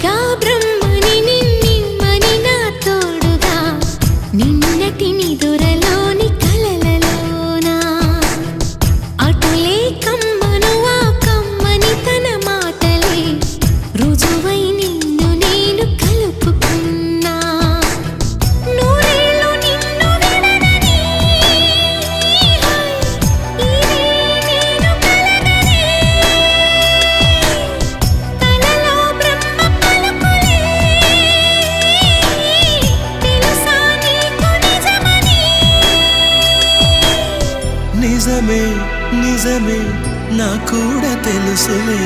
సాక్షిగా బ్రహ్మని నిన్నిమ్మని నా తోడుగా నిన్నటి నిదురలోని కలలలోనా అటులే కమ్మను ఆ కమ్మని తన మాటలే రుజువై నిన్ను నేను కలుపుకున్నా నూరేళ్ళు నిన్ను విడనని ఇదే నేను కలగని తలలో బ్రహ్మ పలుకులే తెలుసా నీకు నిజమని నిజమే నిజమే నా కూడా తెలుసులే